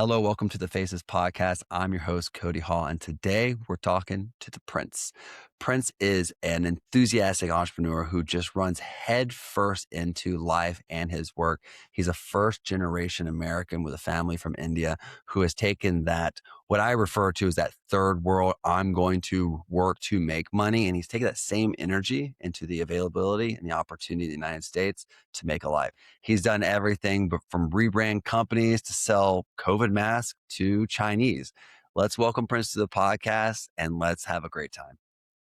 Hello, welcome to the Faces Podcast. I'm your host, Cody Hall, and today we're talking to the Prince. Prince is an enthusiastic entrepreneur who just runs headfirst into life and his work. He's a first generation American with a family from India who has taken that, what I refer to as that third world, I'm going to work to make money. And he's taken that same energy into the availability and the opportunity in the United States to make a life. He's done everything but from rebrand companies to sell COVID masks to Chinese. Let's welcome Prince to the podcast and let's have a great time.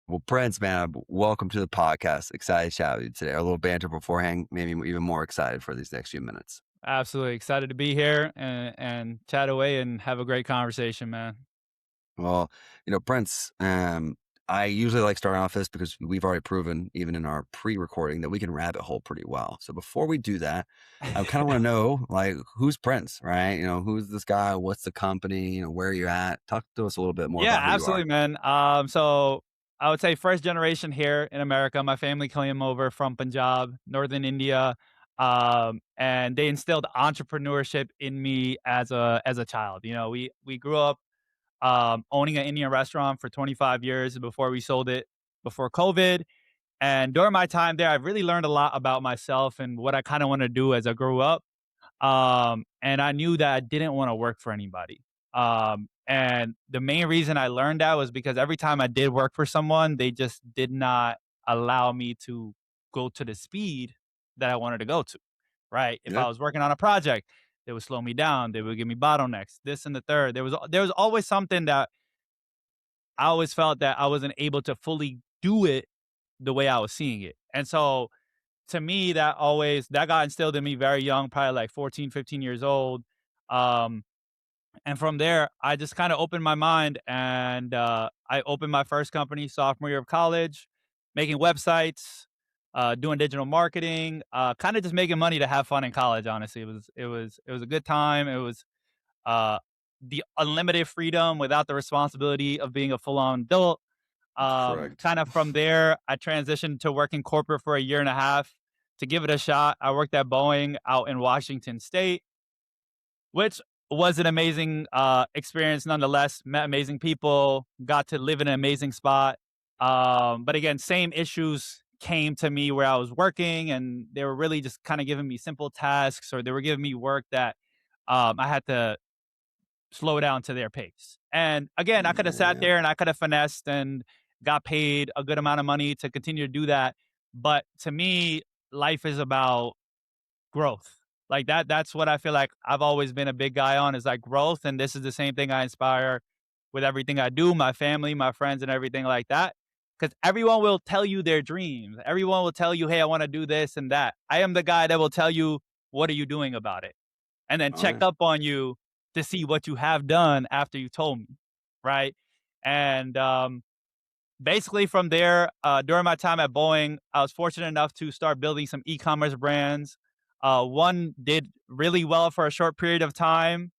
Well, Prince, man, welcome to the podcast. Excited to chat with you today. Our little banter beforehand made me even more excited for these next few minutes. Absolutely excited to be here and chat away and have a great conversation, man. Well, Prince, I usually like starting off this because we've already proven, even in our pre-recording, that we can rabbit hole pretty well. So before we do that, I kind of want to know, like, who's Prince, right? Who's this guy? What's the company? Where you're at? Talk to us a little bit more Yeah, about who you are. absolutely, man. So I would say first generation here in America. My family came over from Punjab, northern India, and they instilled entrepreneurship in me as a child. We grew up owning an Indian restaurant for 25 years before we sold it before COVID. And during my time there, I really learned a lot about myself and what I kind of want to do as I grew up. And I knew that I didn't want to work for anybody. And the main reason I learned that was because every time I did work for someone, they just did not allow me to go to the speed that I wanted to go to. Right? If Yeah. I was working on a project, they would slow me down. They would give me bottlenecks. This and the third. There was always something that I always felt that I wasn't able to fully do it the way I was seeing it. And so to me, that got instilled in me very young, probably like 14, 15 years old. Um, and from there, I just kind of opened my mind and I opened my first company sophomore year of college, making websites, doing digital marketing, kind of just making money to have fun in college. Honestly, it was a good time. It was uh, the unlimited freedom without the responsibility of being a full on adult. Correct. Kind of from there, I transitioned to working corporate for a year and a half to give it a shot. I worked at Boeing out in Washington State, which was an amazing experience nonetheless. Met amazing people, got to live in an amazing spot. But again, same issues came to me where I was working, and they were really just kind of giving me simple tasks, or they were giving me work that I had to slow down to their pace. And again, I could have sat Yeah. there and I could have finessed and got paid a good amount of money to continue to do that. But to me, life is about growth. Like that's what I feel like I've always been a big guy on, is like growth. And this is the same thing I inspire with everything I do, my family, my friends, and everything like that. Because everyone will tell you their dreams. Everyone will tell you, hey, I want to do this and that. I am the guy that will tell you, what are you doing about it? And then Oh, check yeah. up on you to see what you have done after you told me, right? And basically from there, during my time at Boeing, I was fortunate enough to start building some e-commerce brands. One did really well for a short period of time.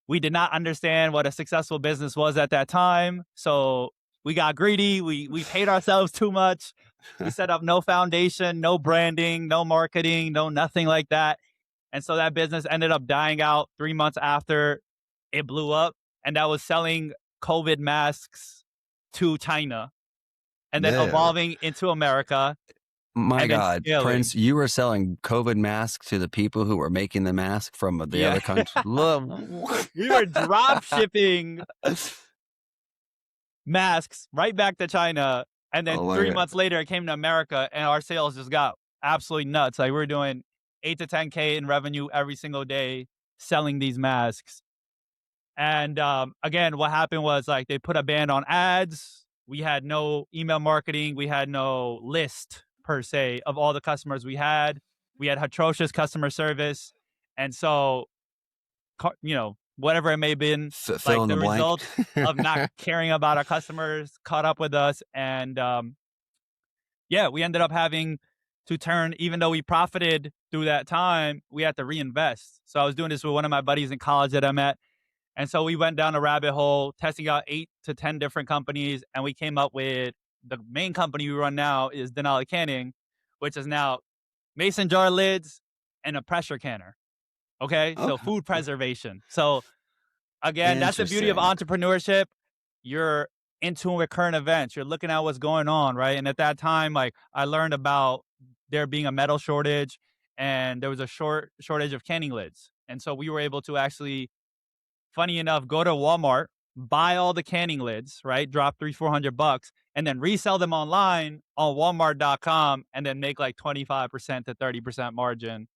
We did not understand what a successful business was at that time, so we got greedy. We paid ourselves too much. We set up no foundation, no branding, no marketing, no nothing like that. And so that business ended up dying out 3 months after it blew up. And that was selling COVID masks to China and then Yeah. evolving into America My and then God, Prince, scaling. you were selling COVID masks to the people who were making the mask from the Yeah. other country. Look, We were drop shipping masks right back to China. And then oh, 3 months later, it came to America and our sales just got absolutely nuts. Like we were doing 8 to 10K in revenue every single day selling these masks. And again, what happened was like they put a ban on ads. We had no email marketing. We had no list per se of all the customers we had. We had atrocious customer service. And so, whatever it may have been, fill like in the the blank. result of not caring about our customers caught up with us. And yeah, we ended up having to turn, even though we profited through that time, we had to reinvest. So I was doing this with one of my buddies in college that I met. And so we went down a rabbit hole, testing out 8 to 10 different companies, and we came up with the main company we run now is Denali Canning, which is now mason jar lids and a pressure canner. Okay, so Okay. food preservation. So Again, that's the beauty of Interesting. entrepreneurship. You're in tune with current events. You're looking at what's going on, right? And at that time, like I learned about there being a metal shortage and there was a shortage of canning lids. And so we were able to actually, funny enough, go to Walmart, buy all the canning lids, right? Drop 300-400 bucks, and then resell them online on Walmart.com and then make like 25% to 30% margin.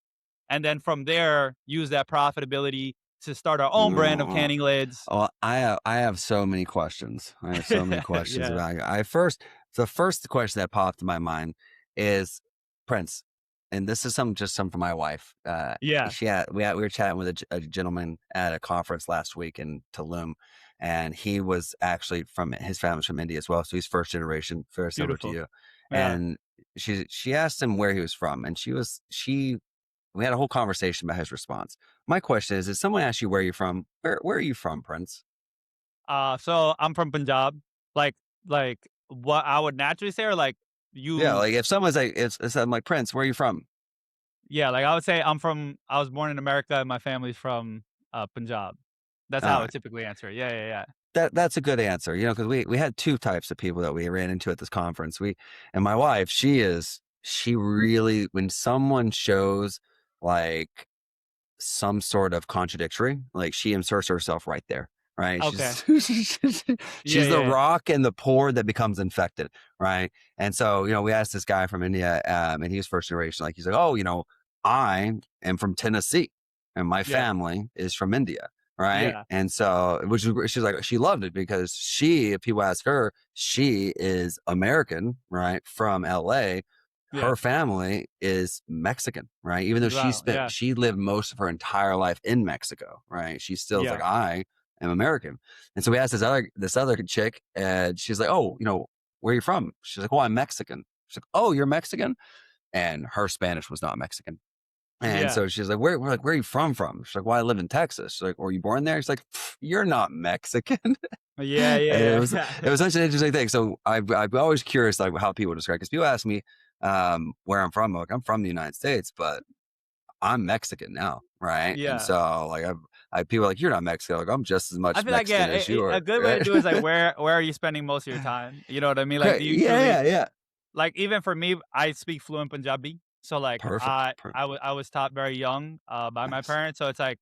And then from there, use that profitability to start our own brand of No. canning lids. Oh, I have so many questions. I have so many questions Yeah. about it. The first question that popped in my mind is Prince, and this is some from my wife. Yeah. We were chatting with a gentleman at a conference last week in Tulum, and he was actually from his family's from India as well, so he's first generation, very similar to Beautiful. you. Yeah. And she asked him where he was from, and she we had a whole conversation about his response. My question is, if someone asks you where you're from, where are you from, Prince? So I'm from Punjab. Like, what I would naturally say, or like Yeah, you, like if someone's like, it's I'm like, Prince, where are you from? yeah, like I would say I was born in America and my family's from Punjab. That's All how I would right. typically answer. Yeah, yeah, yeah. That's a good answer, because we had two types of people that we ran into at this conference. And my wife, she really, when someone shows like some sort of contradictory, like she inserts herself right there, right? Okay. Yeah, She's the yeah, yeah. rock in the pour that becomes infected, right? And so, we asked this guy from India, and he was first generation. Like he's like, oh, I am from Tennessee, and my Yeah. family is from India, right? Yeah. And so, she's like, she loved it because if people ask her, she is American, right, from LA. Yeah. Her family is Mexican, right? Even though Wow. Yeah. she lived most of her entire life in Mexico, right? She still is like, Yeah. I am American. And so we asked this other chick, and she's like, oh, where are you from? She's like, oh, I'm Mexican. She's like, oh, you're Mexican? And her Spanish was not Mexican. And Yeah. so she's like, we're like, where are you from? She's like, well, I live in Texas. She's like, were you born there? She's like, you're not Mexican. Yeah, And it yeah, was yeah. it was such an interesting thing. So I'm always curious like how people describe, because people ask me where I'm from. Like, I'm from the United States, but I'm Mexican now, right? And Yeah. so like people are like, you're not Mexican. Like, I'm just as I much feel like, yeah, Mexican as you a are, good way to right? do is like where are you spending most of your time? You know what I mean? Like, do Great. you Yeah, truly yeah, yeah. like, even for me, I speak fluent Punjabi. So like Perfect. I was taught very young by my Nice. parents. So it's like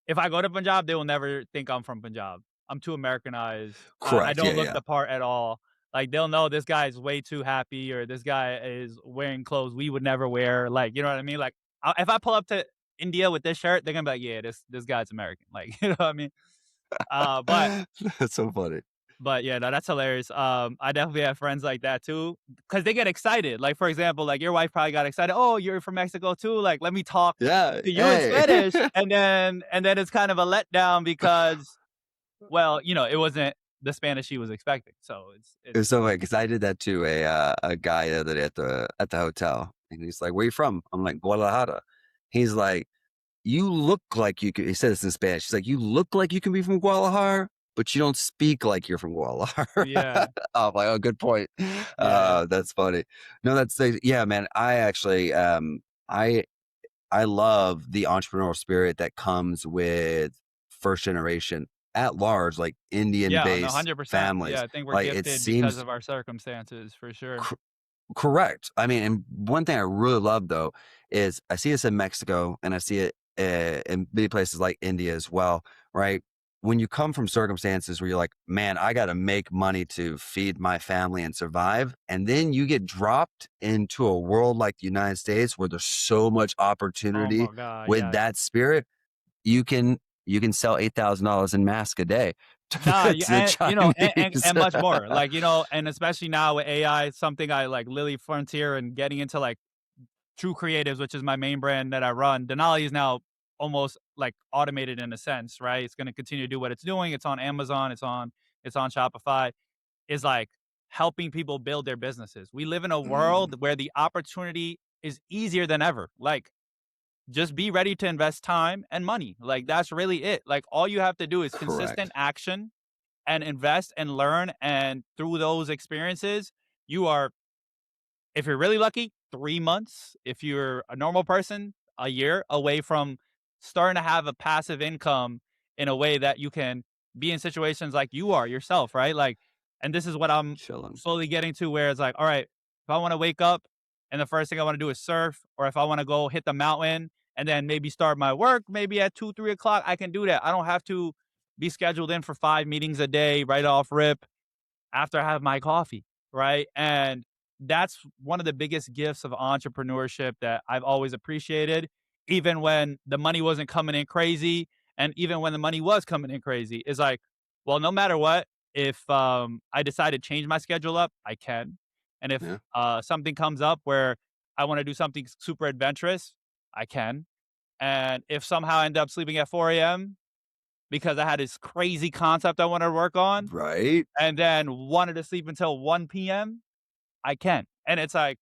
if I go to Punjab, they will never think I'm from Punjab. I'm too Americanized. I Correct. don't Yeah, look yeah. the part at all. Like they'll know this guy is way too happy or this guy is wearing clothes we would never wear. Like, you know what I mean? Like if I pull up to India with this shirt, they're gonna be like, yeah, this guy's American. Like, you know what I mean? Uh, but That's so funny. but yeah, no, that's hilarious. I definitely have friends like that too, because they get excited. Like for example, like your wife probably got excited. Oh, you're from Mexico too. Like let me talk Yeah. to you in Hey. Spanish, and then it's kind of a letdown because, well, it wasn't the Spanish she was expecting. So It was it's so funny because I did that to a guy the other day at the hotel, and he's like, "Where you from?" I'm like, "Guadalajara." He's like, "You look like you could." He said this in Spanish. He's like, "You look like you can be from Guadalajara, but you don't speak like you're from Guadalajara." yeah, I'm like, "Oh, good point." yeah, yeah, That's funny. No, yeah, man. I actually, I I love the entrepreneurial spirit that comes with first generation at large, like Indian yeah. No, based 100%. Yeah, families. I think we're Like it gifted because seems of our circumstances for sure. correct. I mean, and one thing I really love though is I see this in Mexico and I see it in many places like India as well, right? When you come from circumstances where you're like, man, I got to make money to feed my family and survive. And then you get dropped into a world like the United States where there's so much Oh opportunity my god, with yes. that spirit. You can sell $8,000 in mask a day Nah, to yeah, the and Chinese. and much more. Like, and especially now with AI, something I like Lily Frontier and getting into like True Creatives, which is my main brand that I run. Denali is now almost like automated in a sense, right? It's going to continue to do what it's doing. It's on Amazon. It's on Shopify. Is like helping people build their businesses. We live in a Mm, world where the opportunity is easier than ever. Like, just be ready to invest time and money. Like, that's really it. Like, all you have to do is consistent correct. action and invest and learn. And through those experiences, you are, if you're really lucky, 3 months. If you're a normal person, a year away from starting to have a passive income in a way that you can be in situations like you are yourself, right? Like, and this is what I'm Chilling. slowly getting to where it's like, all right, if I want to wake up and the first thing I want to do is surf, or if I want to go hit the mountain and then maybe start my work maybe at 2, 3 o'clock, I can do that. I don't have to be scheduled in for 5 meetings a day right off rip after I have my coffee, right? And that's one of the biggest gifts of entrepreneurship that I've always appreciated, even when the money wasn't coming in crazy. And even when the money was coming in crazy, is like, well, no matter what, if I decide to change my schedule up, I can. And if Yeah. something comes up where I want to do something super adventurous, I can. And if somehow I end up sleeping at 4 a.m. because I had this crazy concept I wanted to work on, Right. and then wanted to sleep until 1 PM, I can. And it's like,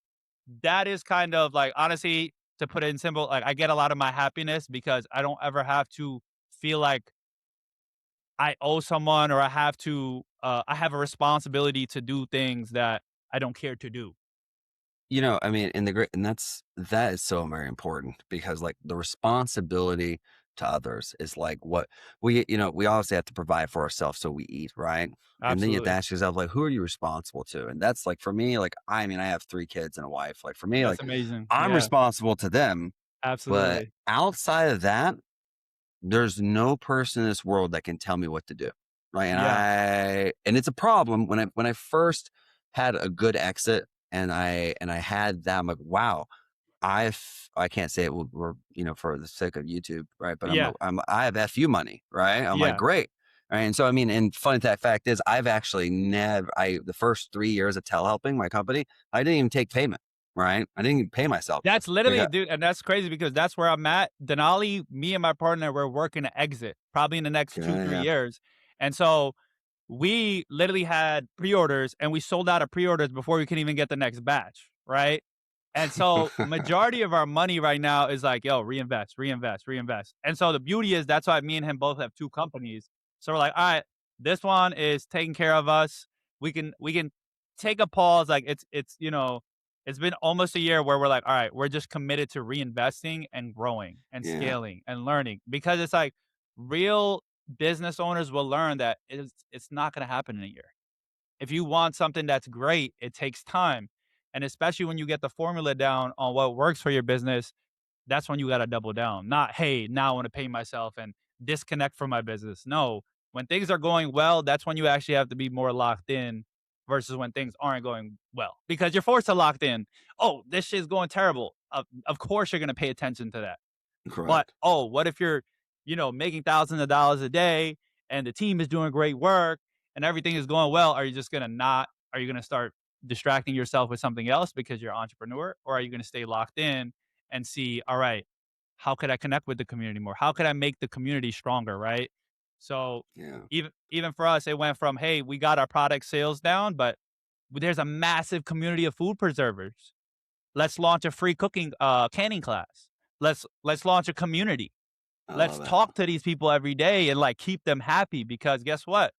that is kind of like, honestly, to put it in simple, like, I get a lot of my happiness because I don't ever have to feel like I owe someone, or I have a responsibility to do things that I don't care to do. I mean, and that is so very important because like the responsibility to others is like what we obviously have to provide for ourselves so we eat, right? And then you have to Absolutely. ask yourself, like, who are you responsible to? And that's like for me, like, I mean, I have 3 kids and a wife. Like for me, That's like amazing. I'm Yeah, responsible to them, but absolutely. outside of that, there's no person in this world that can tell me what to do. Right. Yeah. And it's a problem when I first had a good exit and I had that, I'm like, wow, I can't say it. For the sake of YouTube, right? But Yeah. I have FU money, right? I'm like, Yeah. great. Right. And so, I mean, and funny that fact is I've actually the first 3 years of telehelping my company, I didn't even take payment. Right. I didn't even pay myself. That's literally, Because, dude, and that's crazy because that's where I'm at. Denali, me and my partner, we're working to exit probably in the next two, yeah, three yeah. years. And so we literally had pre-orders and we sold out of pre-orders before we can even get the next batch, right? And so majority of our money right now is like, yo, reinvest, reinvest, reinvest. And so the beauty is that's why me and him both have two companies. So we're like, all right, this one is taking care of us. We can take a pause. Like it's been almost a year where we're like, all right, we're just committed to reinvesting and growing and Yeah. scaling and learning, because it's like real business owners will learn that it's not going to happen in a year. If you want something that's great, it takes time. And especially when you get the formula down on what works for your business, that's when you got to double down. Not, hey, now I want to pay myself and disconnect from my business. No, when things are going well, that's when you actually have to be more locked in versus when things aren't going well, because you're forced to locked in. Oh, this shit's going terrible. Of course, you're going to pay attention to that. But, Correct. oh, what if you're, making thousands of dollars a day and the team is doing great work and everything is going well? Are you just gonna not? Are you gonna start distracting yourself with something else because you're an entrepreneur, or are you gonna stay locked in and see, all right, how could I connect with the community more? How could I make the community stronger? Right. So Yeah. even for us, it went from, hey, we got our product sales down, but there's a massive community of food preservers. Let's launch a free cooking canning class. Let's launch a community. I Let's love it. talk to these people every day and like keep them happy, because guess what?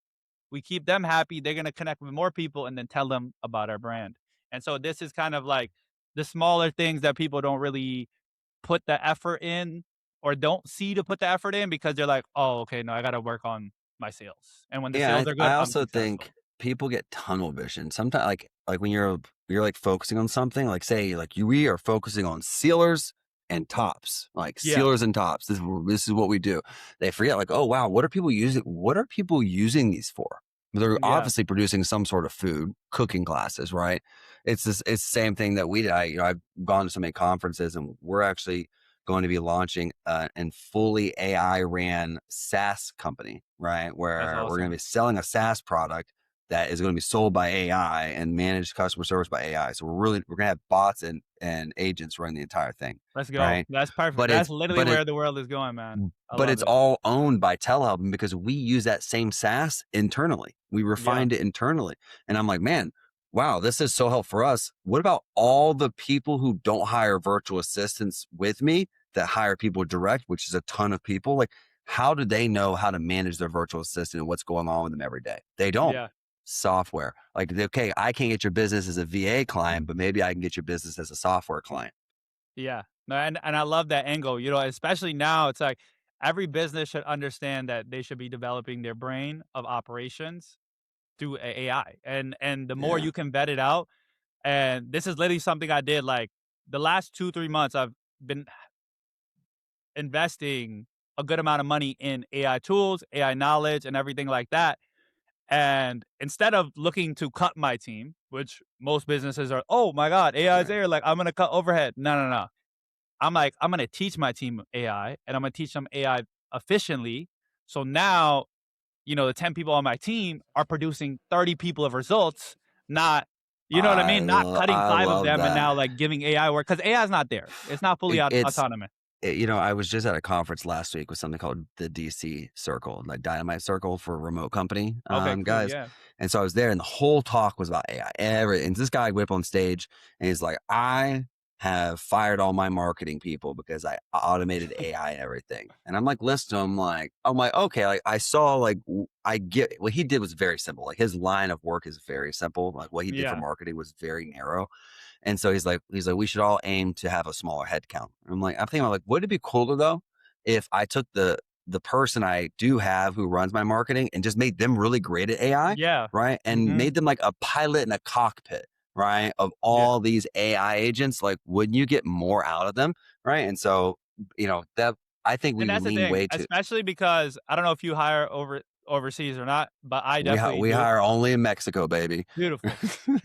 We keep them happy, they're going to connect with more people and then tell them about our brand. And so this is kind of like the smaller things that people don't really put the effort in, or don't see to put the effort in, because they're like, oh, okay, no, I got to work on my sales. And when the Yeah, sales are I good, I'm also successful. think people get tunnel vision. Sometimes, like when you're like focusing on something, like say like we are focusing on sealers and tops, like Yeah. sealers and tops. This is what we do. They forget, like, oh wow, what are people using? What are people using these for? They're Yeah. obviously producing some sort of food, cooking classes, right? It's the same thing that we did. I've gone to so many conferences, and we're actually going to be launching an fully AI ran SaaS company, right? That's Where we're going to awesome. be selling a SaaS product that is going to be sold by AI and managed customer service by AI. So we're going to have bots and agents running the entire thing, Let's go. right? That's perfect. But That's it's literally but it where the world is going, man. I but love it's it. all owned by telehelp because we use that same SaaS internally. We Yeah. refined it internally. And I'm like, man, wow, this is so helpful for us. What about all the people who don't hire virtual assistants with me that hire people direct, which is a ton of people? Like, how do they know how to manage their virtual assistant and what's going on with them every day? They don't. Yeah. Software. Like, okay, I can't get your business as a VA client, but maybe I can get your business as a software client. Yeah. No, and I love that angle, especially now it's like every business should understand that they should be developing their brain of operations through AI, and the more Yeah. you can vet it out, and this is literally something I did, like, the last 2, 3 months, I've been investing a good amount of money in AI tools, AI knowledge, and everything like that. And instead of looking to cut my team, which most businesses are, oh my God, AI is Right. there. Like, I'm going to cut overhead. No, no, no. I'm like, I'm going to teach my team AI and I'm going to teach them AI efficiently. So now, the 10 people on my team are producing 30 people of results, not, you know what I mean? Not cutting I 5 of love them and now that. like giving AI work because AI is not there. It's not fully It's autonomous. I was just at a conference last week with something called the DC Circle, like Dynamite Circle for remote company Okay, cool. guys. Yeah. And so I was there, and the whole talk was about AI. And this guy went up on stage, and he's like, "I have fired all my marketing people because I automated AI and everything." And I'm like, listen to him, I'm like, okay, like I saw, like I get what he did was very simple. Like his line of work is very simple. Like what he did for Yeah. marketing was very narrow. And so he's like, we should all aim to have a smaller head count. I'm thinking about like, would it be cooler though if I took the person I do have who runs my marketing and just made them really great at AI, Yeah. right? And Hmm. made them like a pilot in a cockpit, right? Of Yeah. all these AI agents, like wouldn't you get more out of them, right? And so, that I think we And that's the lean thing, way too. especially because I don't know if you hire overseas or not, but I definitely We do. hire only in Mexico, baby. Beautiful.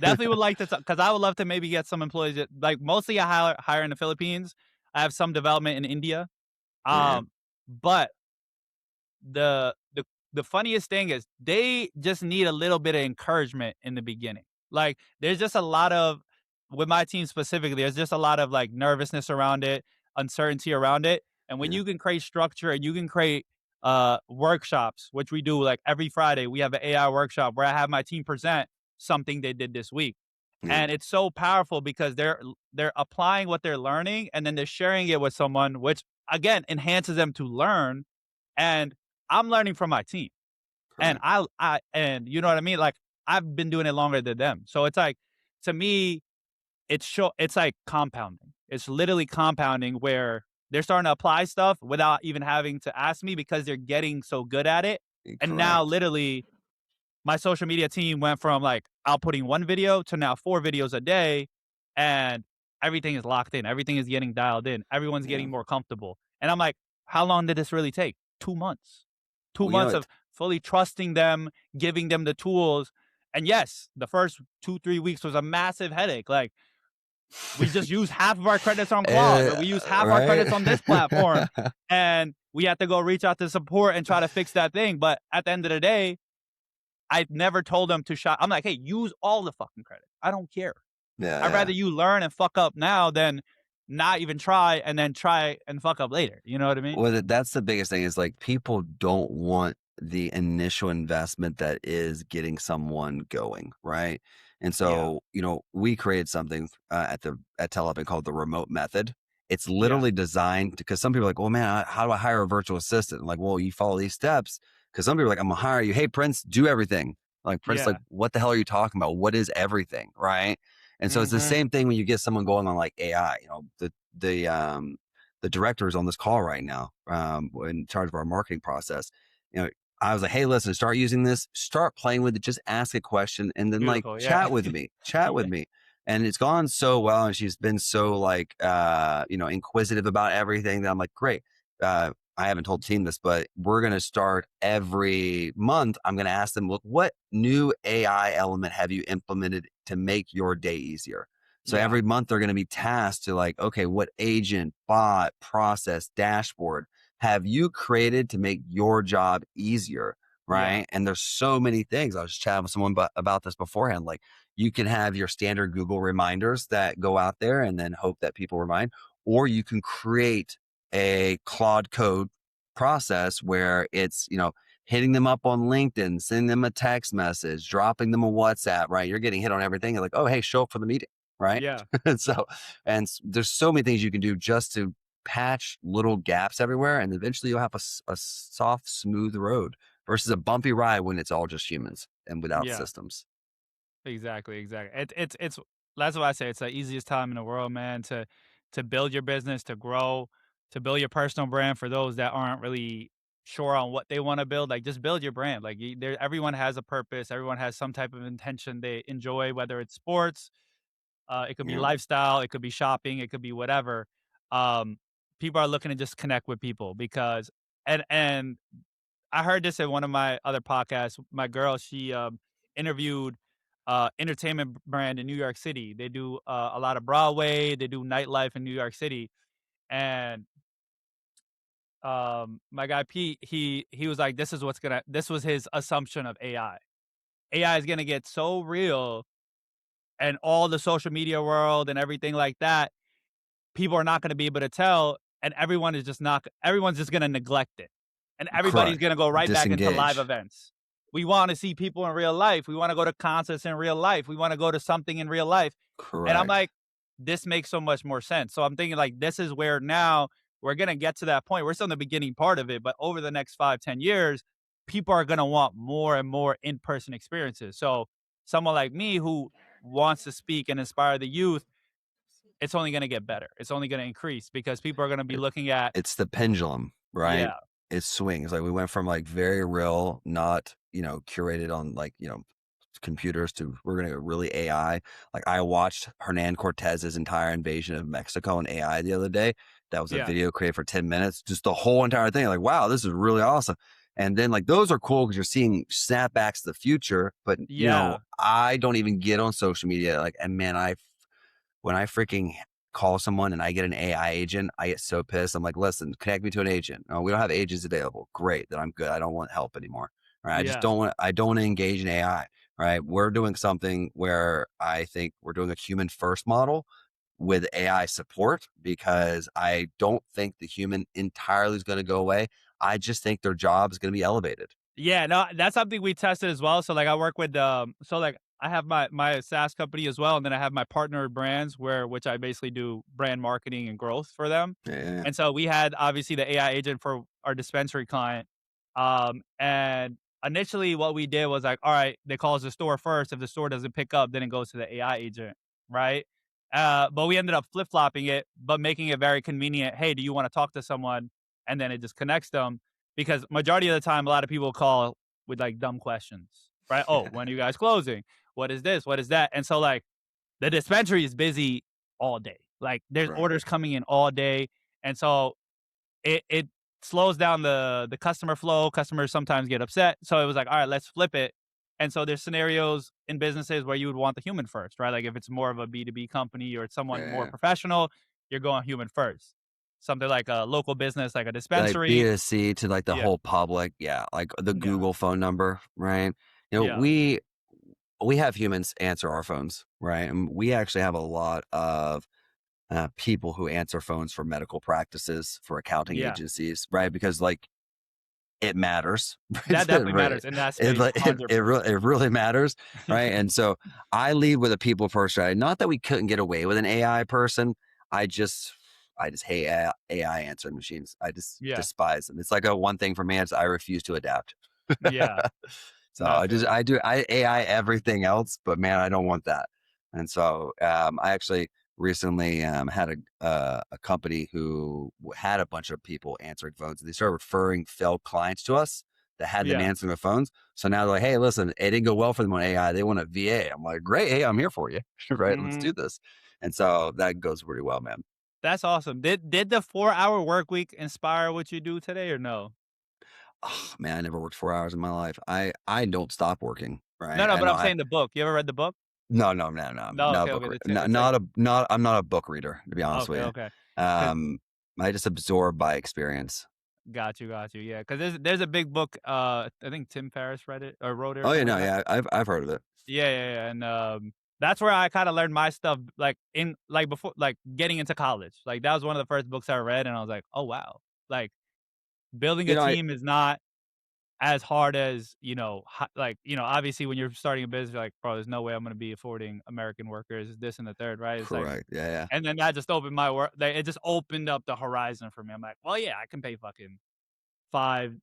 Definitely would like to, because I would love to maybe get some employees that, like, mostly I hire in the Philippines. I have some development in India. Yeah, But the funniest thing is they just need a little bit of encouragement in the beginning. Like there's just a lot of with my team specifically, there's just a lot of like nervousness around it, uncertainty around it. And when yeah, you can create structure and you can create workshops, which we do like every Friday, we have an AI workshop where I have my team present something they did this week. yeah, And it's so powerful because they're applying what they're learning and then they're sharing it with someone, which again enhances them to learn, and I'm learning from my team. And correct. and you know what I mean? Like I've been doing it longer than them. So it's like to me, it's like compounding. It's literally compounding where they're starting to apply stuff without even having to ask me because they're getting so good at it. And now Correct. literally my social media team went from like outputting one video to now 4 videos a day, and everything is locked in. Everything is getting dialed in. Everyone's Yeah. getting more comfortable. And I'm like, how long did this really take? 2 months. Two Well, months of fully trusting them, giving them the tools. And yes, the first 2, 3 weeks was a massive headache. Like we just use half of our credits on Claude, or we use half our right? credits on this platform, and we have to go reach out to support and try to fix that thing. But at the end of the day, I never told them to shot. I'm like, hey, use all the fucking credit. I don't care. Yeah, I'd yeah. rather you learn and fuck up now than not even try and then try and fuck up later. You know what I mean? Well, that's the biggest thing is like people don't want the initial investment that is getting someone going, right? And Yeah. so, we created something at Teleup called the remote method. It's Yeah. literally designed because some people are like, well, man, how do I hire a virtual assistant? I'm like, well, you follow these steps because some people are like, I'm gonna hire you. Hey, Prince, do everything. Like Prince, like, Yeah. what the hell are you talking about? What is everything, right? And so it's the Mhm. same thing when you get someone going on like AI. The directors on this call right now, in charge of our marketing process. I was like, hey, listen, start using this, start playing with it, just ask a question, and then like Beautiful. Yeah. chat with me, chat with Yeah. me. And it's gone so well, and she's been so like, inquisitive about everything that I'm like, great. I haven't told the team this, but we're gonna start every month. I'm gonna ask them, look, what new AI element have you implemented to make your day easier? So Yeah. every month they're going to be tasked to like, okay, what agent, bot, process, dashboard have you created to make your job easier? Yeah. Right. And there's so many things. I was just chatting with someone about this beforehand. Like you can have your standard Google reminders that go out there and then hope that people remind, or you can create a Claude code process where it's, hitting them up on LinkedIn, sending them a text message, dropping them a WhatsApp, right? You're getting hit on everything. You're like, oh, hey, show up for the meeting, right? Yeah. so, there's so many things you can do just to patch little gaps everywhere, and eventually you'll have a soft, smooth road versus a bumpy ride when it's all just humans and without Yeah. systems. Exactly. Exactly. It's that's why I say it's the easiest time in the world, man, to build your business, to grow. to build your personal brand for those that aren't really sure on what they want to build. Like, just build your brand. Like, everyone has a purpose. Everyone has some type of intention they enjoy, whether it's sports, it could be Yeah, lifestyle, it could be shopping, it could be whatever. Um, People are looking to just connect with people because, and I heard this in one of my other podcasts. My girl, she interviewed entertainment brand in New York City. They do a lot of Broadway. They do nightlife in New York City, and my guy Pete, he was like, this was his assumption of AI. AI is gonna get so real, and all the social media world and everything like that, people are not gonna be able to tell, and everyone's just gonna neglect it. And everybody's correct. gonna go right back into live Disengage. events. We wanna see people in real life. We wanna go to concerts in real life. We wanna go to something in real life. And I'm Correct. like, this makes so much more sense. So I'm thinking like this is where now we're gonna get to that point. We're still in the beginning part of it, but over the next 5, 10 years, people are gonna want more and more in-person experiences. So someone like me who wants to speak and inspire the youth, it's only gonna get better. It's only gonna increase because people are gonna be looking at, It's the pendulum, right? yeah, It swings. Like we went from like very real, not, curated on like, computers to we're going to go really AI. Like I watched Hernan Cortez's entire invasion of Mexico in AI the other day. That was a yeah, video created for 10 minutes, just the whole entire thing. Like, wow, this is really awesome. And then like those are cool because you're seeing snapbacks to the future. But yeah. I don't even get on social media. Like, and man, when I freaking call someone and I get an AI agent, I get so pissed. I'm like, listen, connect me to an agent. Oh, we don't have agents available. Great. Then I'm good. I don't want help anymore. Right. Yeah. I don't want to engage in AI. Right. We're doing something where I think we're doing a human first model with AI support because I don't think the human entirely is going to go away. I just think their job is going to be elevated. Yeah, no, that's something we tested as well. So like I work with so like I have my SaaS company as well, and then I have my partner brands which I basically do brand marketing and growth for them. Yeah. And so we had obviously the AI agent for our dispensary client. And initially what we did was like, all right, they calls the store first. If the store doesn't pick up, then it goes to the AI agent, right? But we ended up flip-flopping it, but making it very convenient. Hey, do you want to talk to someone? And then it just connects them because majority of the time, a lot of people call with like dumb questions, right? Oh, when are you guys closing? What is this? What is that? And so like the dispensary is busy all day. Like there's Right. orders coming in all day, and so it slows down the customer flow. Customers sometimes get upset, so it was like, all right, let's flip it. And so there's scenarios in businesses where you would want the human first, right? Like if it's more of a B2B company or it's someone more Yeah. professional, you're going human first. Something like a local business, like a Like dispensary. B2C to like the Yeah, whole public. Yeah. Like the yeah, Google phone number, right? yeah, We have humans answer our phones, right? And we actually have a lot of people who answer phones for medical practices, for accounting yeah. agencies, right? Because like it matters, That definitely right? matters in that It space, like it 100%. really matters, right? And so I lead with a people first strategy. Not that we couldn't get away with an AI person. I just I just hate AI answering machines. I just Yeah, despise them. It's like a one thing for me. It's I refuse to adapt. yeah. So No, I feel you. I AI everything else, but man, I don't want that. And so I actually recently had a company who had a bunch of people answering phones, and they started referring failed clients to us that had them Yeah. answering the phones. So now they're like, hey, listen, it didn't go well for them on AI. They want a VA. I'm like, great, hey, I'm here for you, right? Let's Mhm. do this. And so that goes pretty well, man. That's awesome. Did the 4-hour work week inspire what you do today or no? Oh, man, I never worked 4 hours in my life. I don't stop working, No, right? no, I but know I'm I saying the book. You ever read the book? No, no, no, no. I'm No, not a okay, book okay. reader. It's like Not I'm not a book reader, to be honest with okay, you. okay. 'Cause Um, I just absorb by experience. got you. Yeah, because there's a big book. I think Tim Ferriss read it or wrote it or Oh, yeah, something like no, that. yeah, I've heard of it. Yeah, yeah, yeah. And that's where I kind of learned my stuff. Like in like before, like getting into college. Like that was one of the first books I read, and I was like, oh wow, like building You a know, I team is not as hard as, like, obviously when you're starting a business, you're like, "Bro, there's no way I'm gonna be affording American workers, this and the third," right? It's like correct. Yeah, yeah. and then that just opened my work like, it just opened up the horizon for me. I'm like, "Well, yeah, I can pay fucking 5"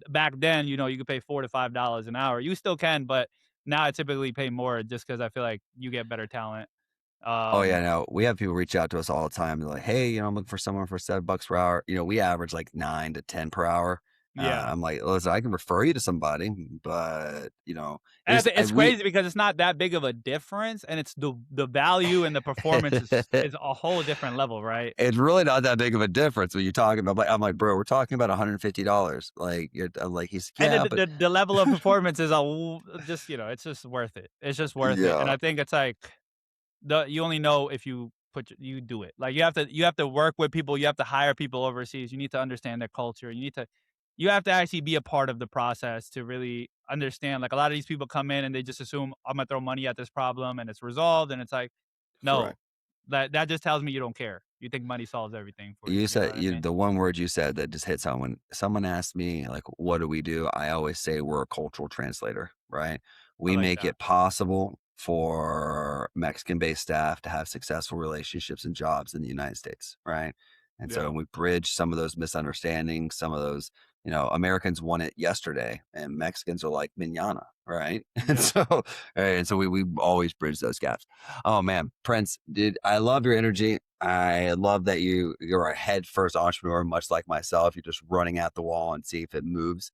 back then, you could pay $4 to $5 an hour. You still can, but now I typically pay more just because I feel like you get better talent. Oh yeah, Um, no, we have people reach out to us all the time. They're like, "Hey, I'm looking for someone for $7 per hour." We average like 9 to 10 per hour. yeah. I'm like, "Listen, I can refer you to somebody, but And I there's think it's crazy because it's not that big of a difference, and it's the value and the performance is a whole different level, right? it's really not that big of a difference when you're talking about. I'm like, bro, we're talking about $150. Like, I'm like, he's like, And yeah, but the level of performance is just, it's just worth it. It's just worth it, and yeah, I think it's like you only know if you do it. Like, you have to work with people, you have to hire people overseas, you need to understand their culture, you have to actually be a part of the process to really understand. Like, a lot of these people come in and they just assume, "I'm gonna throw money at this problem and it's resolved," and it's like, no, correct. that just tells me you don't care. You think money solves everything for you, You you know said what I mean? the one word you said that just hit someone. Someone asked me, like, what do we do? I always say we're a cultural translator, right? I We like make that. it possible for Mexican based staff to have successful relationships and jobs in the United States, right? And so Yeah, we bridge some of those misunderstandings, some of those, Americans want it yesterday and Mexicans are like manana, right? And yeah. so, and so we always bridge those gaps. Oh man, Prince, dude, I love your energy. I love that you're a head first entrepreneur, much like myself. You're just running at the wall and see if it moves.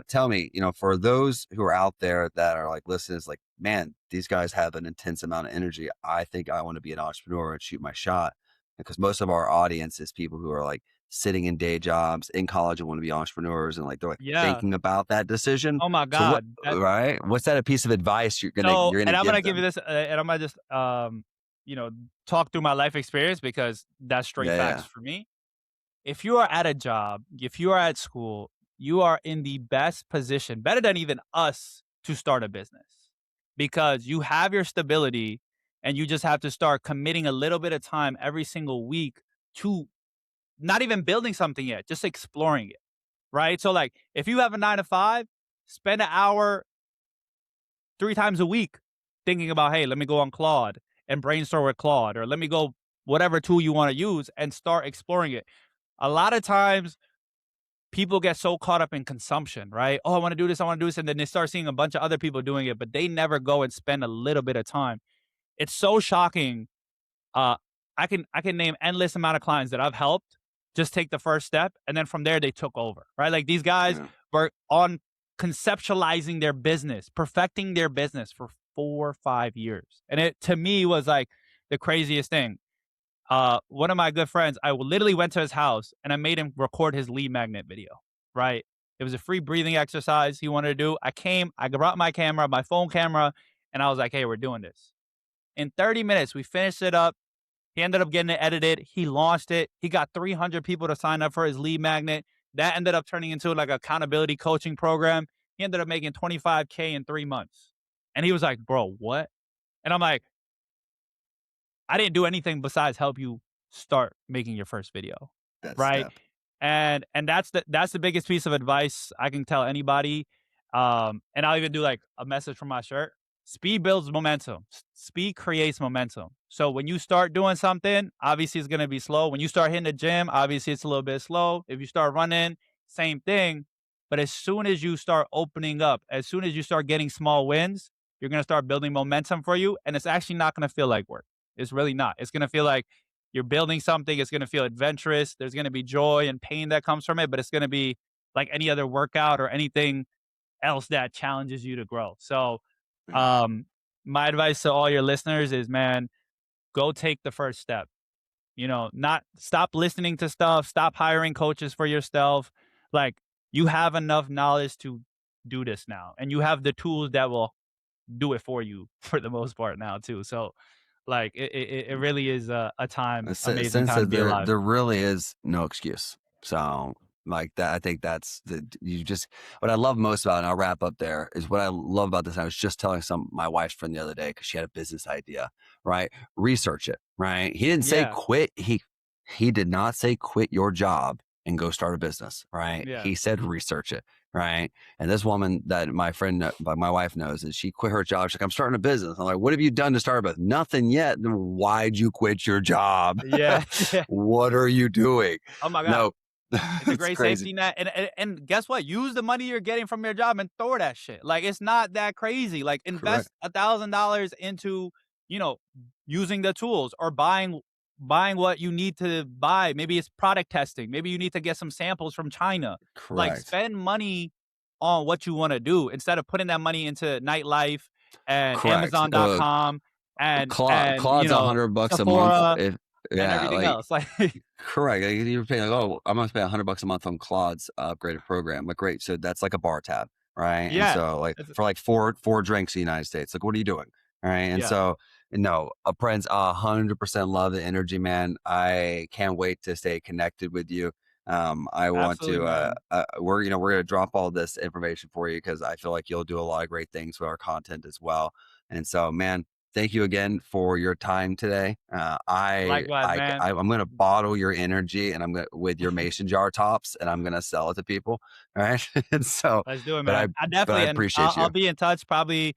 Tell me, for those who are out there that are like listening, it's like, man, these guys have an intense amount of energy. I think I want to be an entrepreneur and shoot my shot. Because most of our audience is people who are like sitting in day jobs in college and want to be entrepreneurs and like they're like Yeah. thinking about that decision. Oh my So what, god. That right? What's that a piece of advice so you're gonna and I'm gonna give give you them? this, and I'm gonna just, you know, talk through my life experience because that's straight Yeah, facts yeah, for me. If you are at a job, if you are at school, you are in the best position, better than even us, to start a business because you have your stability and you just have to start committing a little bit of time every single week to not even building something yet, just exploring it, right? So, like, if you have a 9 to 5, spend an hour 3 times a week thinking about, hey, let me go on Claude and brainstorm with Claude, or let me go whatever tool you want to use and start exploring it. A lot of times people get so caught up in consumption, right? Oh, I want to do this, I want to do this. And then they start seeing a bunch of other people doing it, but they never go and spend a little bit of time. It's so shocking. Uh, I can name endless amount of clients that I've helped just take the first step, and then from there they took over, right? Like, these guys yeah. were on conceptualizing their business, perfecting their business for 4 or 5 years, and it to me was like the craziest thing. One of my good friends, I literally went to his house and I made him record his lead magnet video, right? It was a free breathing exercise he wanted to do. I brought my camera, my phone camera, and I was like, hey, we're doing this. In 30 minutes, we finished it up. He ended up getting it edited. He launched it. He got 300 people to sign up for his lead magnet. That ended up turning into like accountability coaching program. He ended up making 25K in 3 months. And he was like, bro, what? And I'm like, I didn't do anything besides help you start making your first video, That right? step. And that's the biggest piece of advice I can tell anybody. And I'll even do like a message from my shirt. Speed builds momentum. Speed creates momentum. So when you start doing something, obviously it's gonna be slow. When you start hitting the gym, obviously it's a little bit slow. If you start running, same thing. But as soon as you start opening up, as soon as you start getting small wins, you're gonna start building momentum for you, and it's actually not gonna feel like work. It's really not. It's gonna feel like you're building something. It's gonna feel adventurous. There's gonna be joy and pain that comes from it, but it's gonna be like any other workout or anything else that challenges you to grow. So, Yeah. um, my advice to all your listeners is, man, go take the first step. Not stop listening to stuff. Stop hiring coaches for yourself. Like, you have enough knowledge to do this now, and you have the tools that will do it for you for the most part now too. So, like, it really is a amazing Since time to be alive. there really is no excuse. So like that, I think that's what I love most about it, and I'll wrap up there, is what I love about this. I was just telling my wife's friend the other day because she had a business idea, right? Research it, right? He didn't say Yeah, quit. He did not say quit your job and go start a business, right? yeah, He said research it, right? And this woman that my wife knows, is she quit her job. She's like, I'm starting a business. I'm like, what have you done to start a business? Nothing yet. Then why'd you quit your job? yeah, yeah. What are you doing? Oh my god, No, it's a it's great crazy. safety net, and guess what? Use the money you're getting from your job and throw that shit. Like, it's not that crazy. Like, invest Correct. $1,000 into you know, using the tools or buying what you need to buy. Maybe it's product testing. Maybe you need to get some samples from China. Like Correct. spend money on what you want to do instead of putting that money into nightlife and Correct. Amazon.com and Claude's $100 a month. Sephora If and yeah, everything like else. Like correct. Like, you're paying like, oh, I'm gonna spend $100 a month on Claude's upgraded program. Like, great. So that's like a bar tab, right? And yeah. so like It's for like four drinks in the United States, like what are you doing? All right. And yeah, so no, Prince, 100% love the energy, man. I can't wait to stay connected with you. I want absolutely, to man. we're gonna drop all this information for you because I feel like you'll do a lot of great things with our content as well. And so, man, thank you again for your time today. Likewise, man. I'm gonna bottle your energy and I'm gonna with your mason jar tops and I'm gonna sell it to people. All right. And so, Let's do it, but I man. I but I definitely and appreciate I'll you. be in touch probably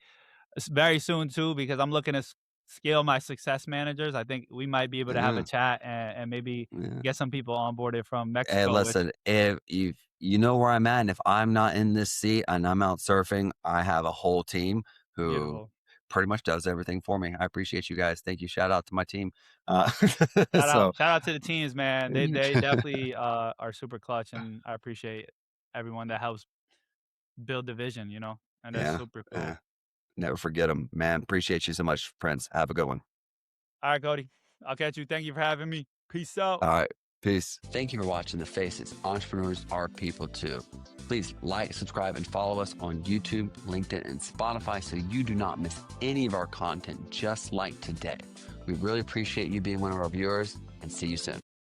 very soon too because I'm looking to scale my success managers. I think we might be able to have a Yeah. chat and maybe Yeah. get some people onboarded from Hey, Mexico, which listen, if you know where I'm at, and if I'm not in this seat and I'm out surfing, I have a whole team who beautiful. pretty much does everything for me. I appreciate you guys. Thank you. Shout out to my team. So Shout out to the teams, man. They definitely are super clutch, and I appreciate everyone that helps build the vision. And that's yeah, super cool. yeah. Never forget them, man. Appreciate you so much, Prince. Have a good one. All right, Cody. I'll catch you. Thank you for having me. Peace out. All right. Peace. Thank you for watching The Faces. Entrepreneurs are people too. Please like, subscribe, and follow us on YouTube, LinkedIn, and Spotify so you do not miss any of our content just like today. We really appreciate you being one of our viewers and see you soon.